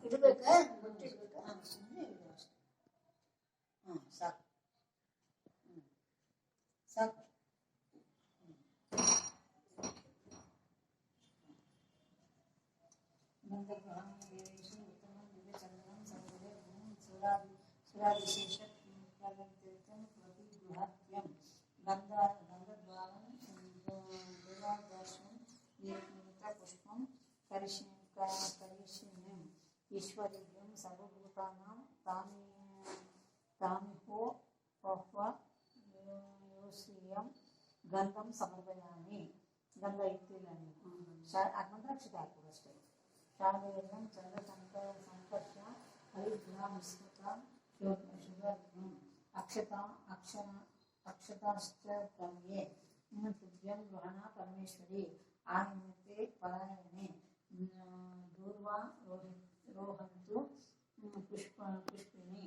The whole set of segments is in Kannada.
ಇಡಬೇಕಾ ಗೊತ್ತಿಡ್ಬೇಕಾ ಸುಮ್ಮನೆ ಇಡು ಅಷ್ಟೆ. ಸಾಕು ಸಾಕು. ಗಂಧಗ್ರಹಣೇಶು ಉತ್ತಮಂ ದಿವ್ಯಚಂದ್ರಂ ಸರ್ವದೇ ಸುರಾದಿಶೇಷ ಪ್ರತಿಗೃಹತ್ಯಂ ಗಂಧದ್ವಾರಂ ದೇವಾದರ್ಶಂ ಪುಷ್ಪಂ ಕರಿಷ್ಯಂ ಈಶ್ವರೀಯಂ ಸರ್ವಭೂತಾನಾಂ ತಾಮಿಹೋ ಯೋಶ್ರಿಯಂ ಗಂಧಂ ಸಮರ್ಪಯಾಮಿ. ಗಂಧ ಇಟ್ಟಿಲ್ಲ ನೀವು ಮಂತ್ರಾಕ್ಷತೆ ಹಾಕ್ಬೋದು ಅಷ್ಟೇ. ಶಾಲೆಯಲ್ಲಂ ಚಂದ್ರಶಂಕರ ಸಂಕರ್ಷ ಹರಿಗ್ರಹ ಮಿಶ್ರಿತ ಶುಭ್ರಂ ಅಕ್ಷತಾಶ್ಚ ತಮ್ಯೆ ತುಭ್ಯಂ ಗೃಹಣ ಪರಮೇಶ್ವರಿ ಆಯಮತೆ ಪರಾಯಣೆ ದೂರ್ವಾ ರೋಹಂತು ಪುಷ್ಪಿಣಿ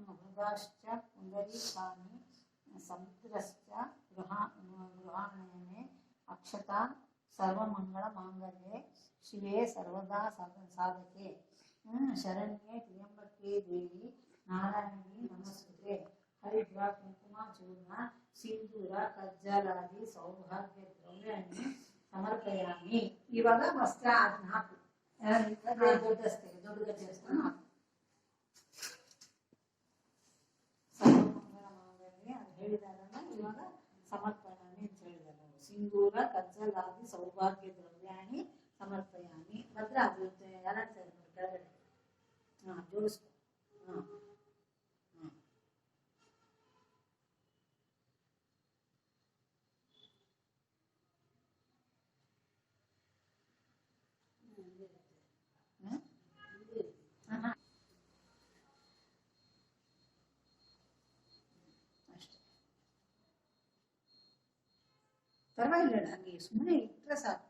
ಮೃಗಾಶ್ಚ ಪುಂಡರೀಕಾನಿ ಸಮುದ್ರಶ್ಚ ಗೃಹಾಣಯನೆ ಅಕ್ಷತಾ ಸರ್ವಮಂಗಳ ಮಾಂಗಲ್ಯೆ ಶಿವೆ ಸರ್ವದಾ ಸಾಧಕೆ ಶರಣ್ಯೆ ತ್ರ್ಯಂಬಕೆ ದೇವಿ ನಾರಾಯಣಿ ನಮಸ್ಕೃತೆ. ಹರಿದ್ರಾ ಕುಂಕುಮ ಚೂರ್ಣ ಸಿಂಧೂರ ಕಜ್ಜಲಾದಿ ಸೌಭಾಗ್ಯ ದ್ರವ್ಯಾಣಿ ಸಮರ್ಪಯಾಮಿ. ಇವಾಗ ವಸ್ತ್ರ ಅದನ್ನ ಹಾಕು. ದೊಡ್ಡ ಗಜ್ಜೆಸ್ತಾನ ಹಾಕು. ಸರ್ವಮಂಗಳ ಮಾಂಗಲ್ಯ ಅದು ಹೇಳಿದಾರಲ್ಲ, ಇವಾಗ ಸಮರ್ಪಯಾಮಿ ಅಂತ ಹೇಳಿದಾರೆ. ಸಿಂಧೂರ ಕಜ್ಜಲಾದಿ ಸೌಭಾಗ್ಯ ದ್ರವ್ಯಾಣಿ ಸಮರ್ಪಯಾಮಿ. ಭದ್ರ ಆಗುತ್ತೆ ಎಲ್ಲ ಕೆಳಗಡೆ ಜೋಡಿಸ್ಕೊ. ಅಷ್ಟೇ, ಪರವಾಗಿಲ್ಲ, ಹಂಗೆ ಸುಮ್ಮನೆ ಇಟ್ಟರೆ ಸಾಕು.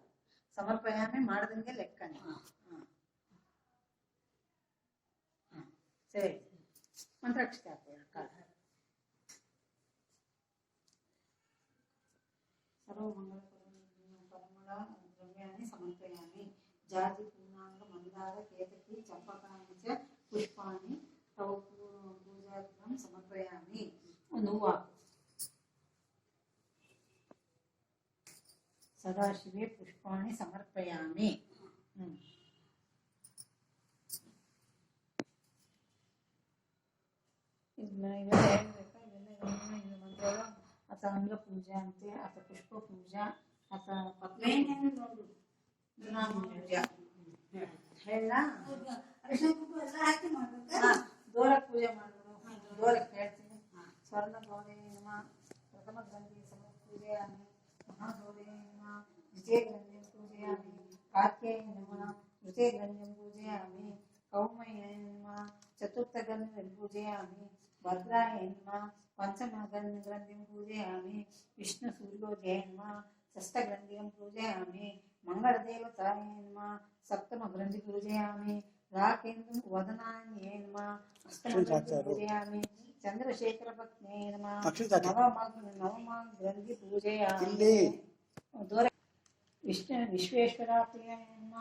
ಸಮರ್ಪಯಾಮಿ ಮಾಡ್ದಂಗೆ ಲೆಕ್ಕನೆ. ಸರಿ, ಮಂತ್ರಾಕ್ಷತೆ ಹಾಕೋಣ. ಸರ್ವಮಂಗಳ ಪರಿಮಳ ದ್ರವ್ಯಾಣಿ ಸಮರ್ಪಯಾಮಿ. ಜಾತಿ ಪೂರ್ಣಾಂಗ ಮಂದಾರ ಕೇತಕಿ ಚಂಪಕಾನಿ ಚ ಪುಷ್ಪಾಣಿ ತವ ಪೂಜಾರ್ಥಂ ಸಮರ್ಪಯಾಮಿ. ಒಂದು ಹೂವು ಹಾಕು. ಸದಾಶಿವೆ ಪುಷ್ಪಾಣಿ ಸಮರ್ಪಯಾಮಿ. ಇದೆಲ್ಲ ಹೇಳ್ಬೇಕಾ? ಇದೆಲ್ಲ ಮಂತ್ರಗಳು ಅಥ ಅಂಗ ಪೂಜಾ ಅಂತೆ, ಅಥ ಪುಷ್ಪ ಪೂಜಾ, ಅಥ ಪತ್ರ ಹೇಳ ದೋರಕ್ಕೆ ಪೂಜೆ ಮಾಡೋದು. ದೋರಕ್ಕೆ ಹೇಳ್ತೀನಿ. ಸ್ವರ್ಣ ಗೌರಿ ನಮ ಪ್ರಥಮ ಗ್ರಂಥಿ ಪೂಜೆಯಾಮಿ. ಮಹಾಗೌರಿ ನಮ ದ್ವಿತೀಯ ಗ್ರಂಥಿ ಪೂಜೆಯಾಮಿ. ಕಾತ್ಯಾಯ ನಮ ತೃತೀಯ ಗ್ರಂಥಿ ಪೂಜೆಯಾಮಿ. ಕೌಮಯ ನಮ ಚತುರ್ಥ ಗ್ರಂಥಿ ಪೂಜೆಯಾಮಿ. ಭದ್ರಾಯ ನಮ ಪಂಚಮ ಗ್ರಂಥಿ ಪೂಜೆಯಾಮಿ. ವಿಷ್ಣು ಸೂರ್ಯೋದಯ ನಮ ಷಷ್ಠ ಗ್ರಂಥಿ ಪೂಜೆಯಾಮಿ. ಮಂಗಳದೇವತಾಯ ನಮ ಸಪ್ತಮ ಗ್ರಂಥಿ ಪೂಜೆಯಾಮಿ. ರಾಕೇಂದ್ರ ವದನಾನ್ಯೇ ನಮ ಅಷ್ಟಮ ಗ್ರಂಥಿ ಪೂಜೆಯಾಮಿ. ಚಂದ್ರಶೇಖರ ಪತ್ನೇ ನಮ ನವಮ ಗ್ರಂಥಿ ಪೂಜೆಯಾಮಿ. ವಿಶ್ವೇಶ್ವರ ಪ್ರಿಯಾಯ ನಮ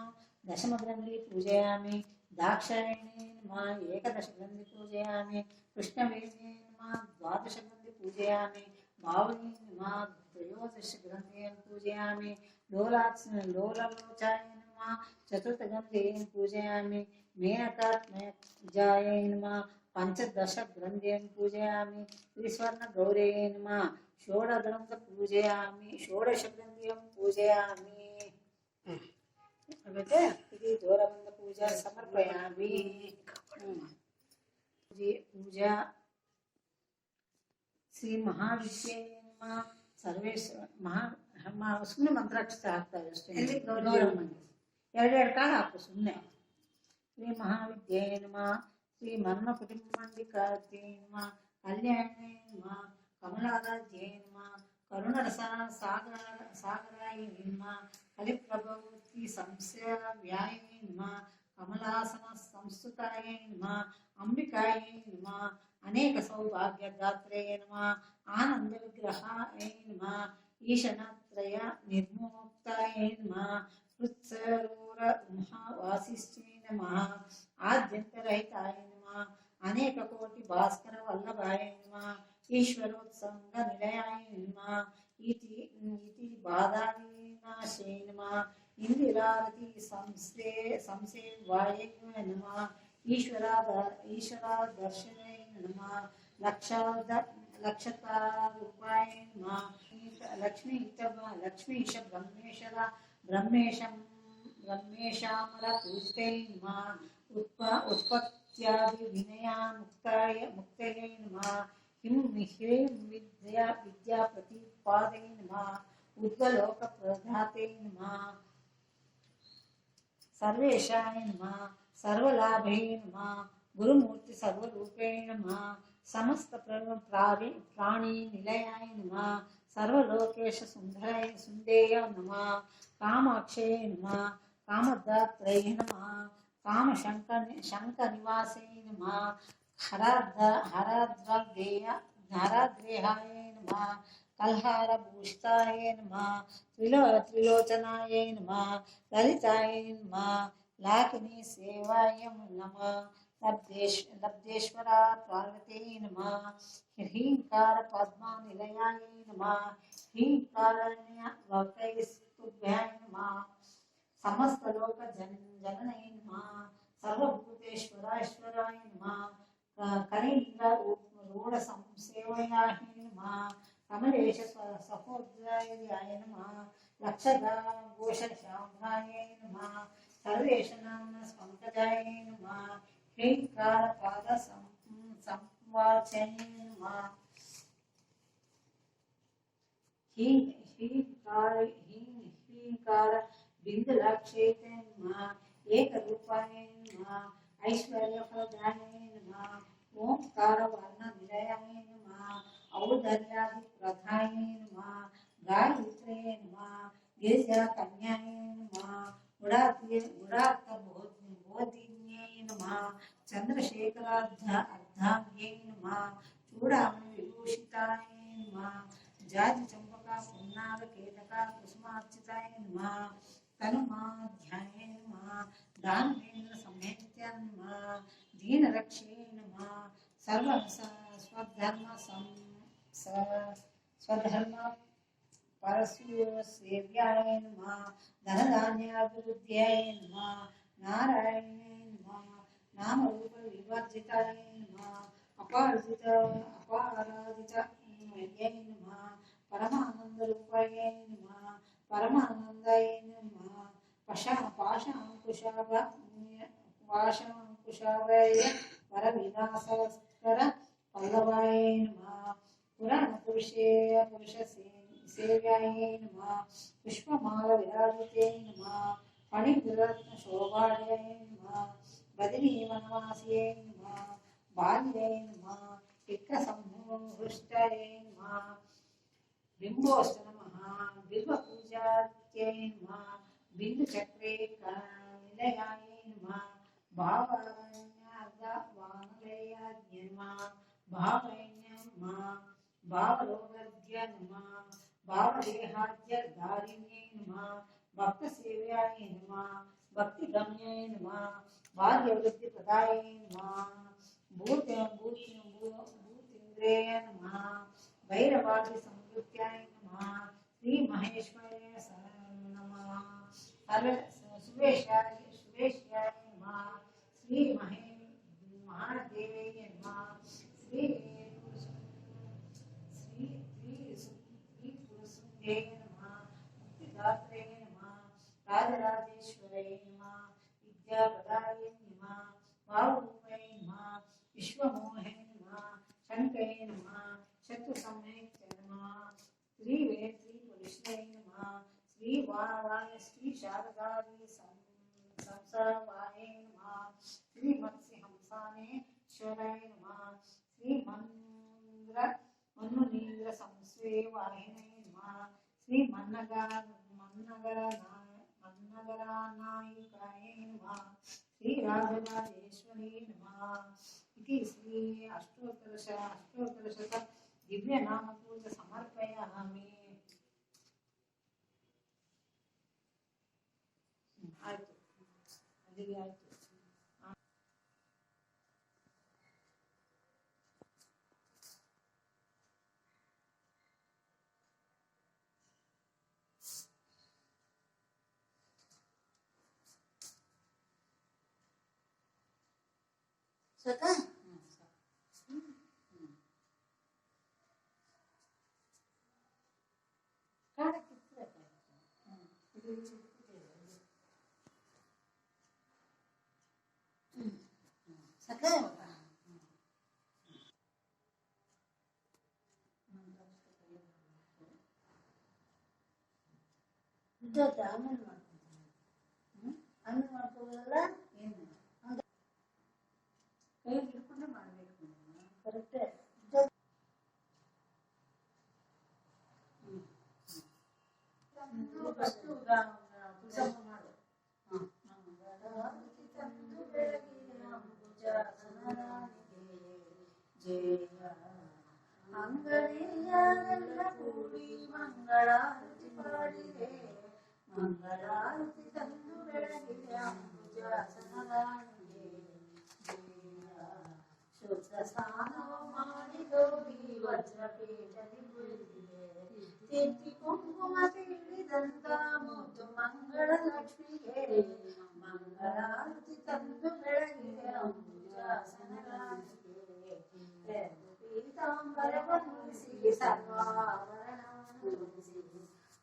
ದಶಮ ಗ್ರಂಥಿ ಪೂಜೆಯಾಮಿ. दाक्षायणे नमः एकदश ग्रंथि पूजयामि। कृष्णवेणे नमः द्वादश ग्रंथि पूजयामि। भावनी नमः त्रयोदश ग्रंथि पूजयामि। लोललोचाय नमः चतुर्थ ग्रंथि पूजयामि। मेनकात्मजाय नमः पंचदश ग्रंथि पूजयामि। त्रिस्वर्ण गौरे नमः षोडश ग्रंथ पूजयामि। षोडश ग्रंथि पूजयामि। दौरबंध पूजा समर्पयामि। पूजा श्री महाविद्ये नमः सर्वेश्वर महा सुम्ने मंत्राक्षते हाक्तारे अष्टे ಎರಡು ಕಾಲ ಹಾಕು ಸುಮ್ಮನೆ। ಶ್ರೀ ಮಹಾವಿದ್ಯೆ ನಮಃ ಶ್ರೀ ಮನ್ಮ ಕುಟುಂಬಂಡಿಕಾರ್ತೆ ನಮಃ ಕಲ್ಯಾಣೇ ನಮಃ ಕಮಲಾರಾಧ್ಯೆ ನಮಃ ಕರುಣರಸ ಸಾಗರಾಯ ನಮಃ ಕಲಿಪ್ರಭವತಿ ಸಂಸ್ಯಾವ್ಯಾಯ ನಮಃ ಕಮಲಾಸನ ಸಂಸ್ತುತಾಯ ನಮಃ ಅಂಬಿಕಾಯ ನಮಃ ಅನೇಕ ಸೌಭಾಗ್ಯದಾತ್ರೆ ನಮಃ ಆನಂದ ವಿಗ್ರಹಾಯ ನಮಃ ಈಶನತ್ರಯ ನಿರ್ಮೋಕ್ತಾಯ ನಮಃ कृत्सरोर महावासिष्ठे नमः आद्य पादानाशे नमः इंदिरारति संसेवाय नमः ईश्वरा दर्शने नमः लक्षतारूपाय नमः लक्ष्मीश ब्रह्मेशामर पूजिते नमः उत्पत्त्यादि विनया मुक्तये नमः ह्रीं विद्या प्रतिपादे नमः उद्गलोक प्रदाते नमः सर्वेशाय नमः सर्वलाभे नमः गुरुमूर्ति सर्वरूपे नमः समस्त प्राणी निलयाय नमः सर्वलोकेश सुंदेय नमः कामाक्षे नमः कामदात्रे नमः काम शंकर निवासे नमः हराद्रेहाय नमः कल्हार भूषिताय नमः त्रिलोचनाय नमः ललिताय नमः लाकिनी सेवाय नमः लब्धेश्वरा पार्वती नमः ह्रींकार पद्मा निलयाय नमः ह्रींकारण्य लोकैस्तुभ्याय नमः समस्त लोक जनने नमः सर्वभूतेश्वराय नमः करेन्द्र रूढ़ संसेवयाय नमः कमलेश सहोदराय नमः लक्षदा घोषश्यामलाय नमः सर्वेश नाम पंकजाय नमः ह्रींकार पाद संवाचय नमः ह्रींकार बिंदुलाक्षेते नमः एक रूपाय नमः ऐश्वर्यप्रदाय नमः ओंकार वर्ण निलयाय नमः औदर्यादि प्रधाय नमः गायत्रे नमः गिरिजा कन्याय नमः उड़ात बोधिन्ये नमः चंद्रशेखरार्धांगे नमः चूड़ामणि विभूषिताय नमः जाति चंपका पुन्नाग केतका कुसुमार्चिताय नमः तनुमाध्याय नमः दानवेन्द्र संहेत्य नमः दीनरक्षे नमः स्वधर्म परशुसेव्याय नमः धनधान्याभिवृद्ध्याय नमः नारायणाय नमः नामरूप विवर्जिताय नमः अपाराजिताय नमः परमानंद रूपाय नमः परमानंदाय नमः पाशांकुशावय परविलासकर पल्लवाय नमः पुराण पुरुष सेव्याय नमः पुष्पमाल विराजिते नमः फणिरत्न शोभाय नमः बदरी वनवासिये नमः बाल्ये नमः विक्रसंहृष्टाय नमः बिंबोस्त नमः बिल्वपूजात्यै नमः बिंदुचक्रे निलयाय नमः भावरण्यार्धवानलयाय नमः भावैन्य नमः भावरोगर्ध्य नमः भावदेहाद्य धारिण्ये नमः भक्तसेव्याय नमः भक्तिगम्याय नमः भाग्यवृद्धिप्रदाय नमः भूतेन्द्रेय नमः भैरवादि संवृत्याय नमः श्री महेश्वराय नमः सुवेश्याय नमः श्री महादेवाय नमः श्री पुरुषुंदे नमः मुक्तिदात्रे नमः राजराजेश्वराय नमः विद्याप्रदाय नमः भावरूपाय नमः विश्वमोहे नमः शंकरे नमः शत्रुसंहेत्य नमः श्रीवेत्रीपुरुषे नमः श्रीवाराय श्री शारदाय संसवाय नमः श्रीमत्स्यहंसानेश्वराय नमः श्रीमन्मुनीन्द्र संसेवाय नमः श्रीमन्नगरानायकाय नमः श्रीराजराजेश्वरी नमः इति श्री अष्टोत्तरशत दिव्यनामपूजा समर्पयामि। ಆಯ್ತು ಅಲ್ಲಿಗೆ ಆಯ್ತು। ಸಾಕಾ? ಕಾಡ ಸಾಕಾ? ಆಮೇಲೆ ಮಾಡ್ಕೊಂತೀನಿ. ಆಮೇಲೆ ಮಾಡ್ಕೋಬೋದಲ್ಲ ಏನು ಕೈ ಹಿಡ್ಕೊಂಡೆ ಮಾಡಬೇಕು ಕರೆಕ್ಟೇ. ಫಸ್ಟು ತುಳಸಮ್ಮ ಮಾಡು. ಮಂಗಳಾರತಿ ತಂದು ಬೆಳಗಿನ ಅಂಬುಜಾಸನರಾಣಿಗೆ ಜಯ ಅಂಗಡಿಯಾರೆಲ್ಲ ಕೂಡಿ ಮಂಗಳಾರತಿ ಪಾಡಿದೆ. ಮಂಗಳಾರತಿ ತಂದು ಬೆಳಗಿನ ಅಂಬುಜಾಸನರಾಣಿಗೆ ಜಯ ಶುದ್ಧ ಸ್ನಾನವ ಮಾಡಿದೋಗಿ ವಜ್ರಪೀಠದಿ ಕುಳಿತಿದೆ. ತಿಥಿ ಕುಂಕುಮ ತಿಳಿದಂತ ಮುದ್ದು ಮಂಗಳ ಲಕ್ಷ್ಮಿಗೆ ಮಂಗಳಾರತಿ ತಂದು ಬೆಳಗಿದೆ ಅಂಬುಜಾಸನರಾಣಿಗೆ. ಪೀತಾಂಬರವನ್ನುಳಿಸಿ ಸರ್ವಾಭರಣವನ್ನು ಧರಿಸಿ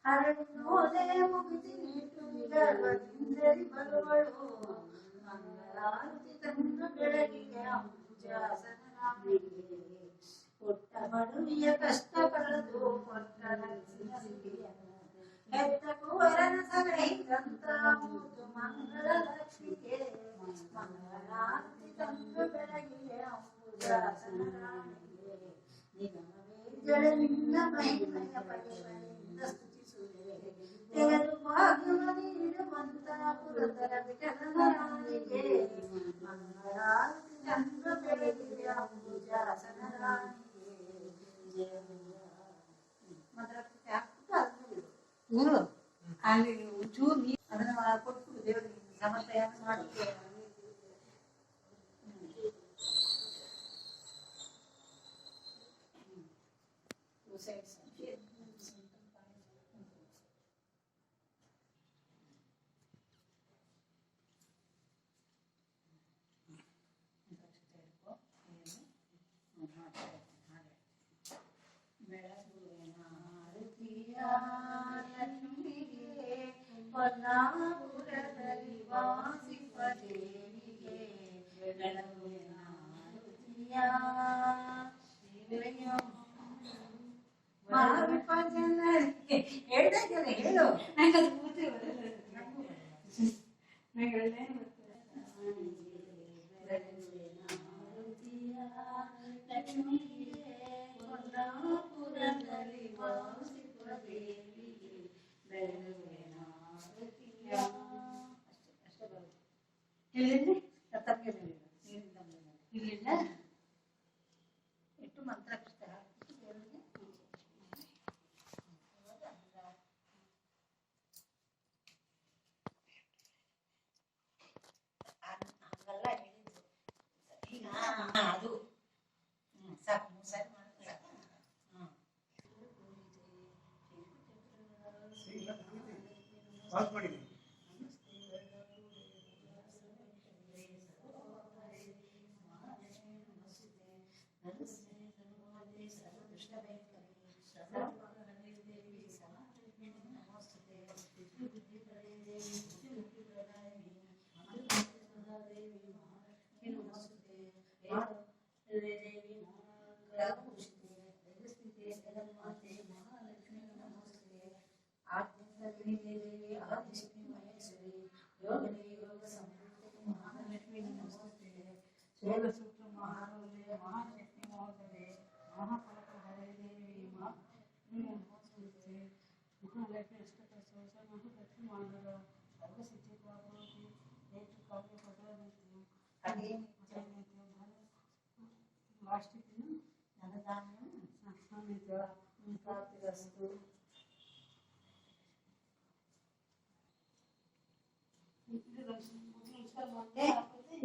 ಹರಳಿನೋದೆ ಮುಗಿಸಿ ನೀಟು ಗರ್ಭದಿಂದರಿ ಬರುವಳು. ಮಂಗಳಾರತಿ ತಂದು ಬೆಳಗಿದೆ ಅಂಬುಜಾಸನರಾಣಿಗೆ. ಪುಟ್ಟ ಮಡುವಿಯ ಕಷ್ಟ ಕಳೆದು ಪುಟ್ಟ ನರಸಿನ ಸಿರಿಯನ್ನು ಹೆತ್ತ ಕುವರನ ಸಲಹಿದಂತ ಮುದ್ದು ಮಂಗಳ ಲಕ್ಷ್ಮಿಗೆ ಮಂಗಳಾರತಿ ತಂದು ಬೆಳಗಿದೆ ಅಂಬುಜಾಸನರಾಣಿಗೆ. ನಿಗಮ ವೇದ್ಯಳ ನಿನ್ನ ಮಹಿಮೆಯ ಪರಿಮಳದಿಂದ ಸ್ತುತಿಸುವೆ. ತೆರೆದು ಭಾಗ್ಯವ ನೀಡುವಂತ ಪುರಂದರ ವಿಠಲರಾಣಿಗೆ ಮಂಗಳಾರತಿ ತಂದು ಬೆಳಗಿದೆ ಅಂಬುಜಾಸನರಾಣಿಗೆ. ಗುರು ಅಲ್ಲಿ ಒಂಚೂರು ನೀರು ಅದನ್ನ ಕೊಟ್ಬಿಡು ದೇವರಿಗೆ ಸಮರ್ಪಣೆ ಮಾಡಿ. ಪನ್ನಾಪುರದಲ್ಲಿ ವಾಸಿಪ ದೇವಿಗೆ ಬೆಳಗುವಿನ ಆರತಿಯ ಮಾವಿಪ ಜನರಿಗೆ ಹೇಳ್ದಾಗೆಲ್ಲ ಹೇಳು. ನಂಗೆ ಅದು ಪೂರ್ತಿ ಬರಲ್ಲ. ನಂಗೆ ಒಳ್ಳೆ ಲಕ್ಷ್ಮಿಗೆ ಪನ್ನಾಪುರದಲ್ಲಿ ವಾಸಿಪ ದೇವಿಗೆ ಬೆಳಗುವಿನ ಆರತಿಯ. ಅಷ್ಟೇ ಬರುತ್ತೆ. ಹೇಳಿದ್ರಿ ತಪ್ಪಗೆ ಇಲ್ಲಿಲ್ಲ ಇಟ್ಟು ಮಂತ್ರಾಕ್ಷತೆ ಹಾಕ್ಬಿಟ್ಟು ದೇವರಿಗೆ ಹಂಗಲ್ಲ ಹೇಳಿದ್ರು. ಈಗ ಅದು ಸಾಕು 3 ಸಾರಿ ಮಾಡಿದ್ರೆ ಸಾಕು.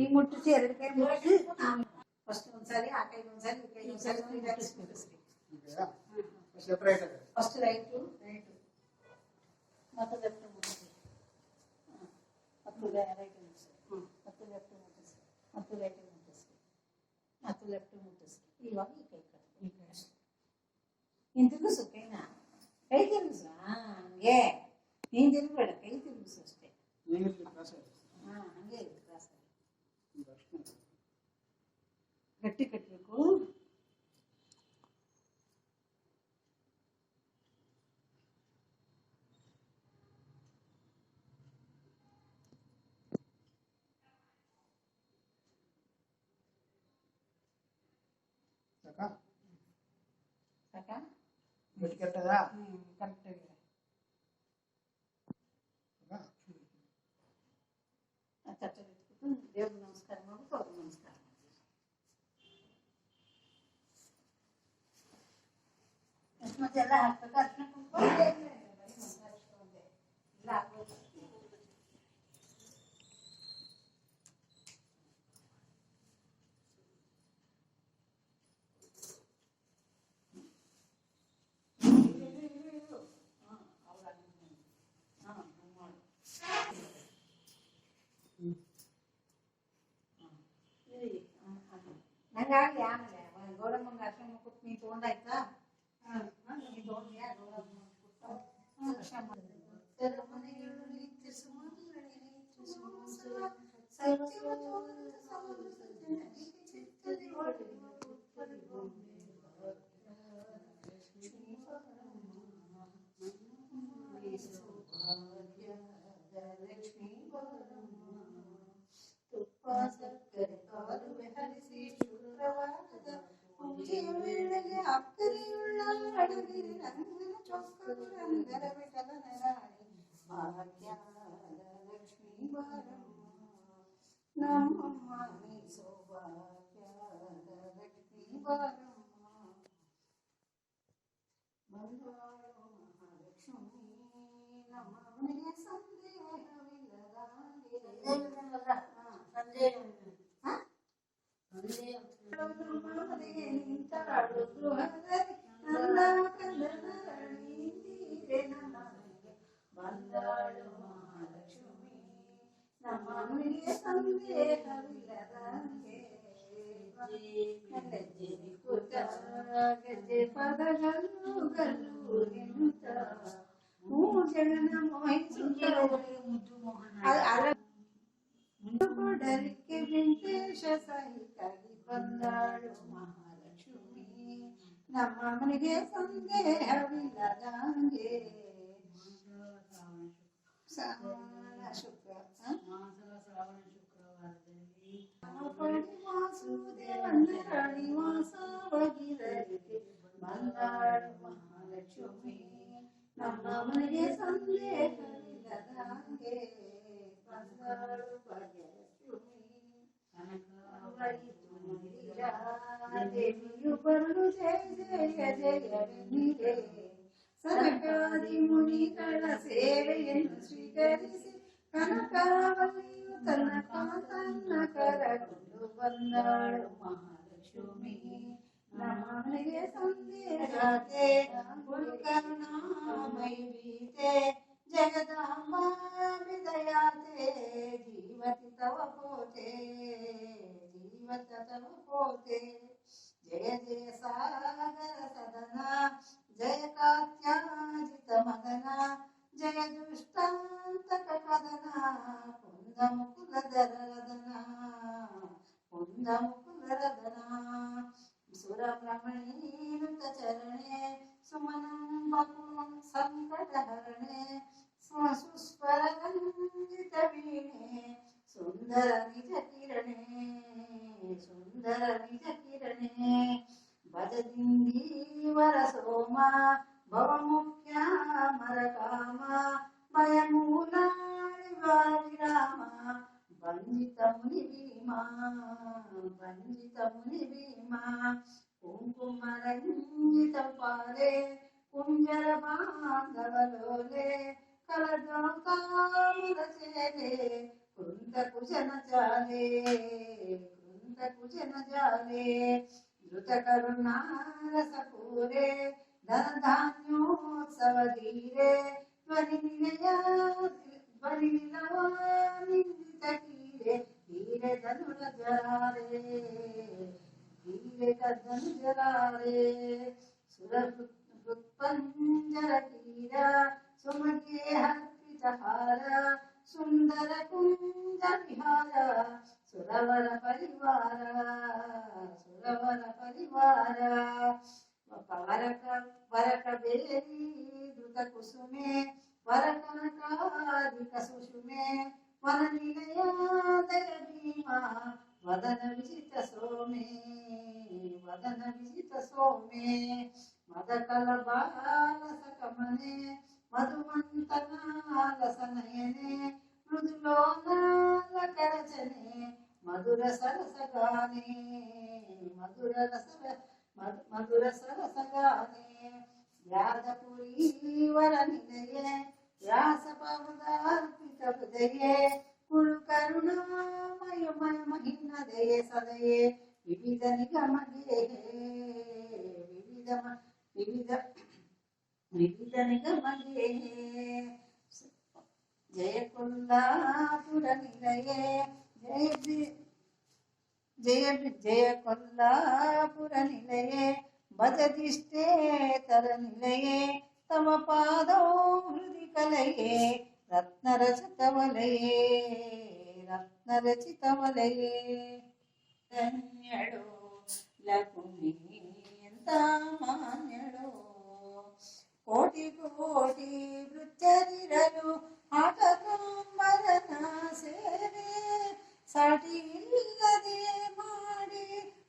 ಈಗ ಮುಟ್ಟಿಸಿ 2 ಕೈ ಮುಟ್ಟಿಸಿ ಫಸ್ಟ್ ಒಂದ್ಸಾರಿ ಆ ಕೈ ಒಂದ್ಸಾರಿ ಈ ಕೈ ಒಂದ್ಸಾರಿ ಫಸ್ಟ್ ರೈಟು ಮತ್ತೆ ಲೆಫ್ಟ್ ಮುಟ್ಟಿಸಿ ಮತ್ತೆ ರೈಟ್ ಮುಟ್ಟಿಸಿ ಮತ್ತೆ ಲೆಫ್ಟ್ ಮುಟ್ಟಿಸಿ ಮತ್ತೆ ರೈಟ್ ಮುಟ್ಟಿಸಿ ಲೆಫ್ಟ್ ಮುಟ್ಟಿಸ್ತು. ಇವಾಗ ಈ ಕೈ ಕಟ್ಬೇಕು ಅಷ್ಟೇ. ನೀನು ತಿರುಗಿಸು ಕೈನ, ಕೈ ತಿರುಗಿಸು. ಹಂಗೆ ನೀನು ತಿರುಗಬೇಡ, ಕೈ ತಿರುಗಿಸು ಅಷ್ಟೇ. ಹಂಗೆ ಕ್ರಾಸ್ ಗಟ್ಟಿ ಕಟ್ಟಬೇಕು. ಸಾಕಾ? ಕರೆಕ್ಟಾಗಿದೆ. ತಟ್ಟೆಗೆ ಇಟ್ಬಿಟ್ಟು ದೇವ್ರಿಗೆ ನಮಸ್ಕಾರ ಮಾಡ್ಬಿಟ್ಟು ಅವ್ರಿಗೆ ನಮಸ್ಕಾರ ಮಾಡ್ತೀವಿ. ಮತ್ತೆ ಎಲ್ಲ ಹಾಕ್ಬೇಕು. ಅರ್ಶಿನ ಕುಂಕುಮ ಬರೀ ಮಂತ್ರ ಇಟ್ಕೊಂಡೆ ಇಲ್ಲ ಹಾಕ್ಬೇಕು. ನಂಗಾಗಿ ಆಮೇಲೆ ಗೌರಮ್ಮಂಗೆ ಅರ್ಶನ ಕೊಟ್ಟು ನೀನು ತೊಗೊಂಡಾಯ್ತಾ? ನೀನು ತೊಗೊಂಡ್ಯಾ? ಗೌರಮ್ಮ ಕೊಟ್ಟು ಅರ್ಶನ ಮಾಡಿದ್ರು. ಲಕ್ಷ್ಮೀ ತುಪ್ಪ ಸಕ್ಕರೆ ಕಾಲುವೆ ಹರಿಸಿ ಶುಕ್ರವಾರದ ಪೂಜೆಯ ವೇಳೆಗೆ ಅಕ್ಕರೆಯುಳ್ಳ ಅಡಗಿರಿ ರಂಗನ ಚೊಕ್ಕರು ರಂಗರ ವಿಠಲನ ರಾಣಿ ಭಾಗ್ಯದ ಲಕ್ಷ್ಮೀ ಬಾರಮ್ಮ ನಮ್ಮಮ್ಮ ನೀ ಸೌಭಾಗ್ಯದ ಲಕ್ಷ್ಮೀ ಬಾರಮ್ಮ ಬಂದಾಳು ಮಹಾಲಕ್ಷ್ಮಿ ನಮ್ಮ ಮನೆಗೆ ಸಂದೇಹವಿಲ್ಲದ ನಿಂತಾಳು ಗೃಹದಲ್ಲಿ ನನ್ನ ಕಂದನ ರಣೀಂದಿರೆ ನಮ್ಮ ಮನೆಗೆ ಬಂದಾಳು ಮಹಾಲಕ್ಷ್ಮಿ ನಮ್ಮ ಮನೆಗೆ ಸಂದೇಹವಿಲ್ಲದಂಗೆ ಗಜ್ಜೆ ಬಿಕ್ಕುತ್ತ ಗಜ್ಜೆ ಪದಗಲ್ಲು ಗಲ್ಲು ನಿಂತ ಮೂಜನ ಮೋಹಿಸುತ್ತ ಕೊಡಲಿಕ್ಕೆ ವೆಂಕಟೇಶ ಸಹಿತಾಗಿ ಬಂದಾಳು ಮಹಾಲಕ್ಷ್ಮಿ ನಮ್ಮ ಮನೆಗೆ ಸಂದೇಹವಿಲ್ಲದಂಗೆ ಶ್ರಾವಣ ಶುಕ್ರವಾರದಲ್ಲಿ ವಾಸುದೇವನ ರಾಣಿ ವಾಸವಾಗಿರಲಿಕ್ಕೆ ಬಂದಾಳು ಮಹಾಲಕ್ಷ್ಮಿ ನಮ್ಮ ಮನೆಗೆ ಸಂದೇಹವಿಲ್ಲದಂಗೆ ಬಂದಾಳು ಭಾಗ್ಯಲಕ್ಷ್ಮಿ ದೇವಿಯು ಬರಲು ಜಯ ಜಯ ಜಯವೆನ್ನಿದೆ ಸನಕಾದಿ ಮುನಿಗಳ ಸೇವೆಯನ್ನು ಸ್ವೀಕರಿಸಿ ಕನಕಾವಲ್ಲಿಯು ತನ್ನ ಕಾಂತನ್ನ ಕರಗೊಂಡು ಬಂದಾಳು ಮಹಾಲಕ್ಷ್ಮಿ ನಮ್ಮ ಮನೆಗೆ ಸಂದೇಹತೆ ಗುರು ಕರುಣಾಮಯಿ ಬೀತೆ ಜಗದಾಂಬಾ ವಿದಯಾತೆ ಜೀವತಿ ತವ ಪೋತೆ ಜೀವತ ತವ ಪೋತೆ ಜಯ ಜಯ ಸಾಗರ ಸದನ ಜಯ ಕಾತ್ಯಾಜಿತ ಮದನ ಜಯ ದುಷ್ಟಾಂತಕ ಕದನ ಕುಂದ ಮುಕುಲಧರದನ ಕುಂದ ಮುಕುಲಧರದನ ಸುರಭ್ರಮಣೀನುತ ಚರಣೆ ಸುಮನಂ ಬಹು ಸಂಕಟಹರಣೆ ಸುಸ್ವರಗಂಜಿತ ವೀಣೆ ಸುಂದರ ನಿಜ ಕಿರಣೆ ಸುಂದರ ನಿಜ ಕಿರಣೆ ಭಜದಿಂದೀವರ ಸೋಮ ಭವಮುಖ್ಯ ಮರಕಾಮ ಭಯಮೂಲಾಳಿ ವಿರಾಮ ಬಂಜಿತ ಮುನಿ ಭೀಮ ಬಂಜಿತ ಮುನಿ ಭೀಮ ಕುಂಕುಮ ರಂಜಿತ ಪಾಲೆ ಕುಂಜರ ಬಾಂಧವಲೋಲೆ ಕಲಜೋತಾಮರ ಸೇಲೆ ಕೃಂತ ಕುಜನ ಜಾಲೆ ಕೃಂತ ಕುಜನ ಜಾಲೆ ಧೃತ ಕರುಣಾರಸ ಪೂರೆ ಧನಧಾನ್ಯೋತ್ಸವ ಧೀರೆ ಧ್ವನಿ ನಿಲಯ ಧ್ವನಿ ನಿಲವಾನಿಂದಿತ ಕೀರೆ ಧೀರೆ ಧನುರ ಜಾರೆ हीरे कदनुजरारे सुरहृत्पंजर कीरा सुमके हर्पितहार सुंदर कुंज विहार सुरवर परिवार वरक बेरी द्रुत कुसुमे वरकनकादिक सुषुमे वननिलयादय भीमा वदन विजित सोमे मदकलबालसकमने मधुमंतनालसनयने मृदुलोलालकरचने मधुर सरसगाने मधुर सरसगाने व्याधपुरी वरनिलये व्यासपदार्पित हृदये कुरु करुणामय महिम दये सदये विविध निगमगे विविध निगमगे जय कोल्लापुर निलये जय कोल्लापुर निलये भजदिष्टेतर निलये तम पादौ हृदि कलये रत्नरचितवलये ಧನ್ಯಳೋ ಲಕುಮಿ ಎಂತ ಮಾನ್ಯಳೋ ಕೋಟಿ ಕೋಟಿ ವೃತ್ತರಿರಲು ಆಟಕಾಂಬರನ ಸೇವೆ ಸಾಟಿ ಇಲ್ಲದೆ ಮಾಡಿ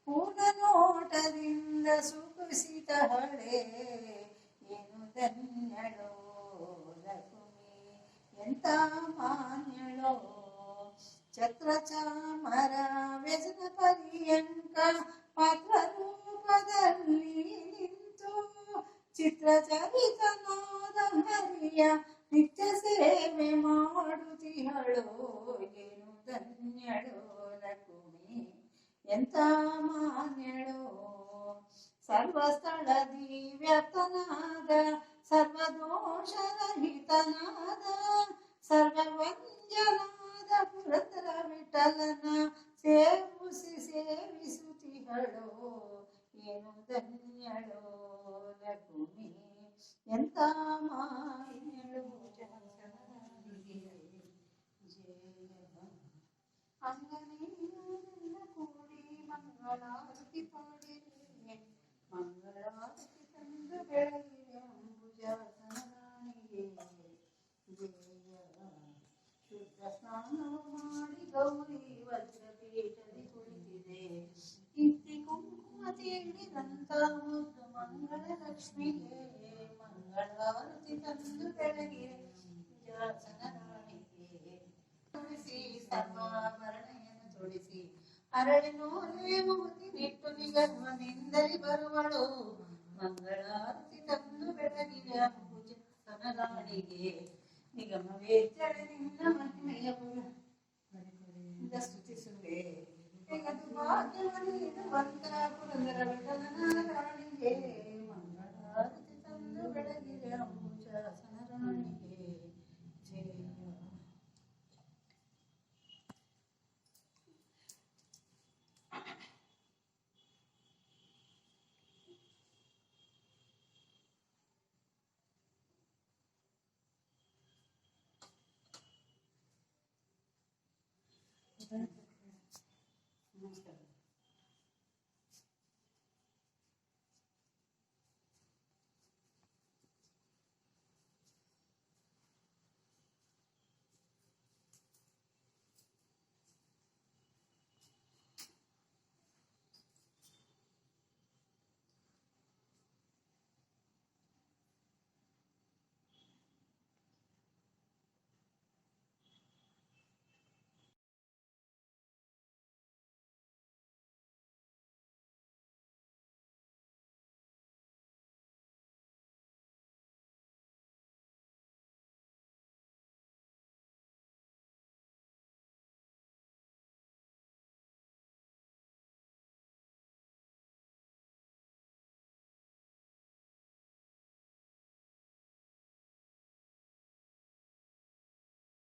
ಪೂರ್ಣ ನೋಟದಿಂದ ಸುಖಿಸಿದ ಹಳೆ ಏನು ಧನ್ಯಳೋ ಲಕುಮಿ ಎಂತ ಮಾನ್ಯಳೋ ಛತ್ರ ಚಾಮರ ವ್ಯಸನ ಪರ್ಯಂಕ ಪಾತ್ರ ರೂಪದಲ್ಲಿ ನಿಂತು ಚಿತ್ರ ಚರಿತನಾದ ಹರಿಯ ನಿತ್ಯ ಸೇವೆ ಮಾಡುತ್ತಿಹಳೋ ಏನು ಧನ್ಯಳೋ ಲಕುಮಿ ಎಂತ ಮಾನ್ಯಳೋ ಸರ್ವಸ್ಥಳದಿ ವ್ಯರ್ಥನಾದ ಸರ್ವದೋಷರಹಿತನಾದ ಸರ್ವವಂಜನಾದ ಪುರಂದರ ವಿಠಲನ ಸೇವಿಸುತ್ತಿಹಳೋ ಏನು ಧನ್ಯಳೋ ಲಕುಮಿ ಎಂತ ಮಾನ್ಯಳೋ ಅಂಗನೆಲ್ಲ ಕೂಡಿ ಮಂಗಳಾರತಿ ಪಾಡಿರೆ ಮಂಗಳಾರತಿ ತಂದು ಬೆಳಗಿರೆ ಅಂಬುಜಾಸನರಾಣಿಗೆ ಜಯ ಶುದ್ಧ ಸ್ನಾನವು ಮಾಡಿ ಗೌರಿ ವಜ್ರಪೀಠದಿ ಕುಳಿತಿದೆ ಕೀರ್ತಿ ಕುಂಕುಮ ತೀಡಿದಂತ ಮುದ್ದು ಮಂಗಳ ಲಕ್ಷ್ಮಿಗೆ ಮಂಗಳಾರತಿ ತಂದು ಬೆಳಗಿರೆ ಜಾಸನರಾಣಿಗೆ ತುಳಸಿ ಸರ್ವಾಭರಣೆಯನ್ನು ತೊಡಿಸಿ ಅರಳಿನೋಲೆ ಮುಗುತಿ ನಿಟ್ಟು ನಿಗರ್ವನಿಂದಲಿ ಬರುವಳು ಮಂಗಳಾರತಿ ತಂದು ಬೆಳಗಿರೆ ಅಂಬುಜಾಸನರಾಣಿಗೆ ನಿಗಮವೇತ್ತಳೆ ನಿನ್ನ ಮಹಿಮೆಯ ಸ್ತುತಿಸುವೆ ಜಗದು ಭಾಗ್ಯವ ನೀಡುವಂತ ಪುರಂದರ ವಿಠಲನ ರಾಣಿಗೆ ಮಂಗಳಾರತಿ ತಂದು ಬೆಳಗಿರೆ ಅಂಬುಜಾಸನರಾಣಿಗೆ ಜಯ ನಮಸ್ಕಾರ.